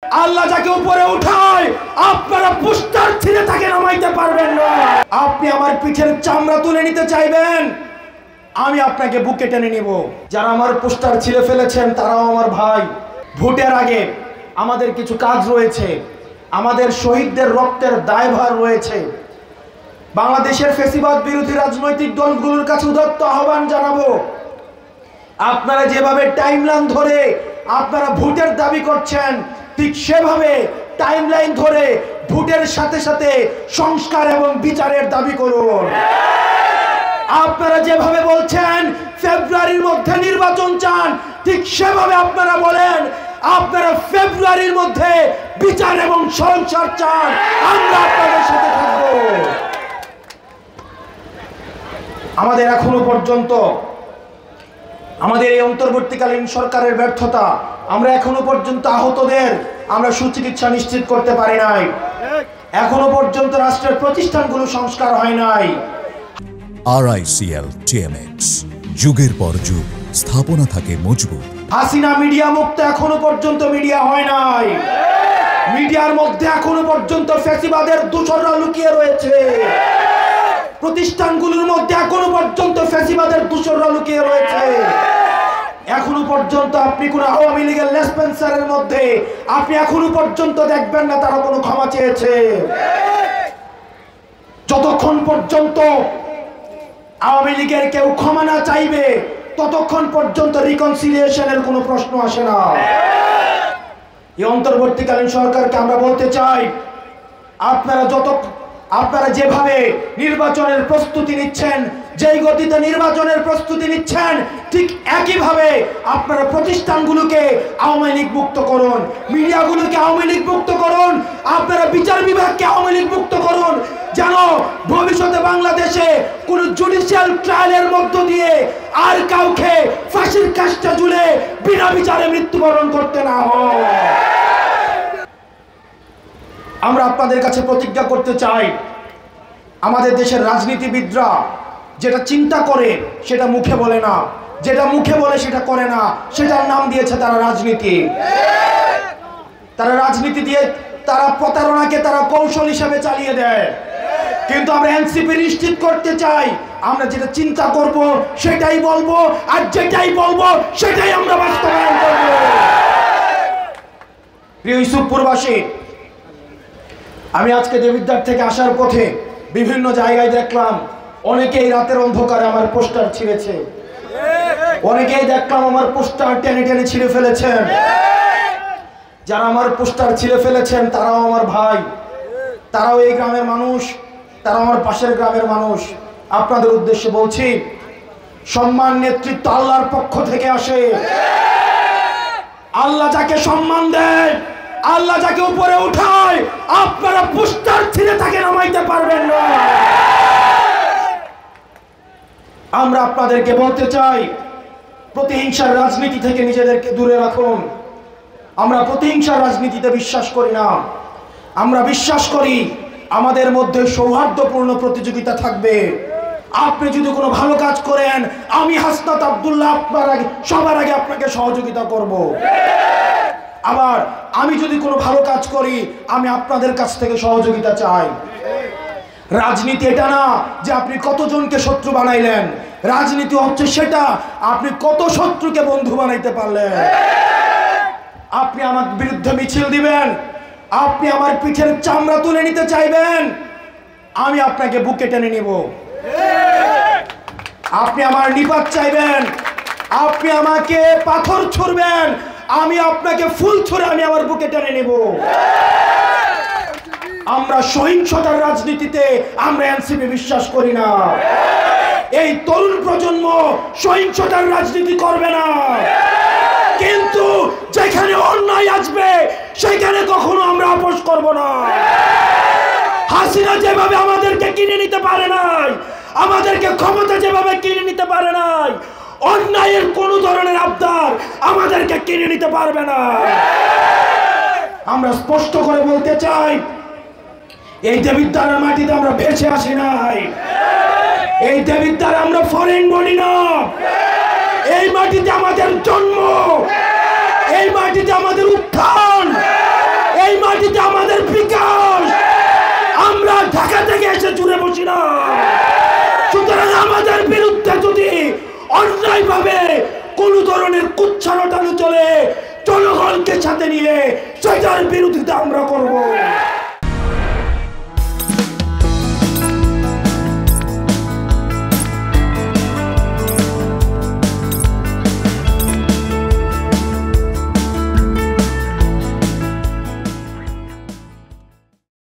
আল্লাহ যাকে উপরে উঠায় আপনারা পোস্টার ছিঁড়ে তাকে নামাইতে পারবেন না। আপনি আমার পিঠের চামড়া তুলে নিতে চাইবেন, আমি আপনাকে বুকে টেনে নিব। যারা আমার পোস্টার ছিঁড়ে ফেলেছেন তারাও আমার ভাই। ভোটের আগে আমাদের কিছু কাজ রয়েছে, আমাদের শহীদদের রক্তের দায়ভার রয়েছে। বাংলাদেশের ফ্যাসিবাদ বিরোধী রাজনৈতিক দলগুলোর কাছে উদাত্ত আহ্বান জানাবো, আপনারা যেভাবে টাইমলাইন ধরে আপনারা ভোটের দাবি করছেন, ঠিক সেভাবে টাইমলাইন ধরে ভোটের সাথে সাথে সংস্কার এবং বিচারের দাবি করুন। আপনারা যেভাবে বলছেন ফেব্রুয়ারির মধ্যে নির্বাচন চান, ঠিক সেভাবে আপনারা বলেন আপনারা ফেব্রুয়ারির মধ্যে বিচার এবং সংস্কার চান। আমরা আপনাদের সাথে থাকব। আমাদের এখনো পর্যন্ত আমাদের এই অন্তর্বর্তীকালীন সরকারের ব্যর্থতা, আমরা এখনো পর্যন্ত আহতদের আমরা সুচিকিৎসা নিশ্চিত করতে পারি নাই। এখনো পর্যন্ত রাষ্ট্রের প্রতিষ্ঠানগুলো সংস্কার হয় নাই। RICL TMX, যুগের পর যুগ স্থাপনা থাকে মজবুত। হাসিনা মিডিয়া মুক্ত এখনো পর্যন্ত মিডিয়া হয় নাই। মিডিয়ার মধ্যে এখনো পর্যন্ত ফ্যাসিবাদের দূষণরা লুকিয়ে রয়েছে। প্রতিষ্ঠানগুলোর মধ্যে এখনো পর্যন্ত ফ্যাসিবাদের দূষণরা লুকিয়ে রয়েছে। এখনো পর্যন্ত আপনি কোন আওয়ামী লীগের লেসপেন্সারের মধ্যে আপনি এখনো পর্যন্ত দেখবেন না তারা কোনো ক্ষমা চেয়েছে। যতক্ষণ পর্যন্ত আওয়ামী লীগের কেউ ক্ষমা না চাইবে ততক্ষণ পর্যন্ত রিকনসিলিয়েশনের কোনো প্রশ্ন আসে না। এই অন্তর্বর্তীকালীন সরকারকে আমরা বলতে চাই, আপনারা যেভাবে নির্বাচনের প্রস্তুতি নিচ্ছেন, যেই গতিতে নির্বাচনের প্রস্তুতি নিচ্ছেন, ঠিক একইভাবে আপনারা প্রতিষ্ঠানগুলোকে আওয়ামী লীগ মুক্ত করুন, মিডিয়াগুলোকে আওয়ামী লীগ মুক্ত করুন, আপনারা বিচার বিভাগকে আওয়ামী লীগ মুক্ত করুন, যেন ভবিষ্যতে বাংলাদেশে কোন জুডিশিয়াল ট্রায়ালের মধ্য দিয়ে আর কাউকে ফাঁসির কাষ্টা ঝুলে বিনা বিচারে মৃত্যুবরণ করতে না হয়। আমরা আপনাদের কাছে প্রতিজ্ঞা করতে চাই, আমাদের দেশের রাজনীতিবিদরা যেটা চিন্তা করে সেটা মুখে বলে না, যেটা মুখে বলে সেটা করে না, সেটার নাম দিয়েছে তারা রাজনীতি। তারা রাজনীতি দিয়ে তারা প্রতারণাকে তারা কৌশল হিসেবে চালিয়ে দেয়। কিন্তু আমরা এনসিপি নিশ্চিত করতে চাই, আমরা যেটা চিন্তা করব সেটাই বলবো, আর যেটাই বলবো সেটাই আমরা বাস্তবায়ন করব। প্রিয় ইউসুফপুরবাসী, আমি আজকে দেবিদ্বার থেকে আসার পথে বিভিন্ন জায়গায় দেখলাম অনেকেই রাতের অন্ধকারে আমার পোস্টার ছিঁড়েছে, অনেকেই দেখলাম আমার পোস্টার টেনে টেনে ছিঁড়ে ফেলেছেন। যারা আমার পোস্টার ছিঁড়ে ফেলেছেন তারাও আমার ভাই, তারাও এই গ্রামের মানুষ, তারা আমার পাশের গ্রামের মানুষ। আপনাদের উদ্দেশ্যে বলছি, সম্মান নেতৃত্ব আল্লাহর পক্ষ থেকে আসে। আল্লাহ যাকে সম্মান দেয়, আল্লাহ যাকে উপরে উঠায়, আপনারা পোস্টার ছিঁড়ে তাকে নামাইতে পারবেন না। আমরা আপনাদেরকে বলতে চাই, প্রতিহিংসার রাজনীতি থেকে নিজেদেরকে দূরে রাখুন। আমরা প্রতিহিংসার রাজনীতিতে বিশ্বাস করি না। আমরা বিশ্বাস করি আমাদের মধ্যে সৌহার্দ্যপূর্ণ প্রতিযোগিতা থাকবে। আপনি যদি কোনো ভালো কাজ করেন, আমি হাসনাত আব্দুল্লাহ সবার আগে আপনাকে সহযোগিতা করব। আবার আমি যদি কোনো ভালো কাজ করি, আমি আপনাদের কাছ থেকে সহযোগিতা চাই। রাজনীতি এটা না যে আপনি কতজনকে শত্রু বানাইলেন, রাজনীতি হচ্ছে সেটা আপনি কত শত্রুকে বন্ধু বানাইতে পারলেন। আপনি আমার বিরুদ্ধে মিছিল দিবেন, আপনি আমার পিঠের চামড়া তুলে নিতে চাইবেন, আমি আপনাকে বুকে টেনে নিব। আপনি আমার নিপাত চাইবেন, আপনি আমাকে পাথর ছুড়বেন, আমি আপনাকে ফুল ছুঁড়ে আমি আমার বুকে টেনে নেব। আমরা সহিংসতার রাজনীতিতে আমরা এনসিপি বিশ্বাস করি না। এই তরুণ প্রজন্ম সহিংসতার রাজনীতি করবে না, কিন্তু যেখানে অন্যায় আসবে সেখানে কখনো আমরা আপোষ করব না। হাসিনা যেভাবে আমাদেরকে কিনে নিতে পারে নাই, আমাদেরকে ক্ষমতা যেভাবে কিনে নিতে পারে নাই, অন্যায়ের কোন ধরনের আবদার আমাদেরকে কিনে নিতে পারবে না। আমরা স্পষ্ট করে বলতে চাই, এই দেবিদ্বারের মাটিতে আমরা ভেসে আসি নাই, এই দেবিদ্বার আমরা ফরেন বলি না। এই মাটিতে আমাদের জন্ম, এই মাটিতে আমাদের উত্থান, অন্যায়ভাবে কোন ধরনের কুচ্ছানো টানো চলে জনগণকে সাথে নিয়ে সেটার বিরোধিতা আমরা করব।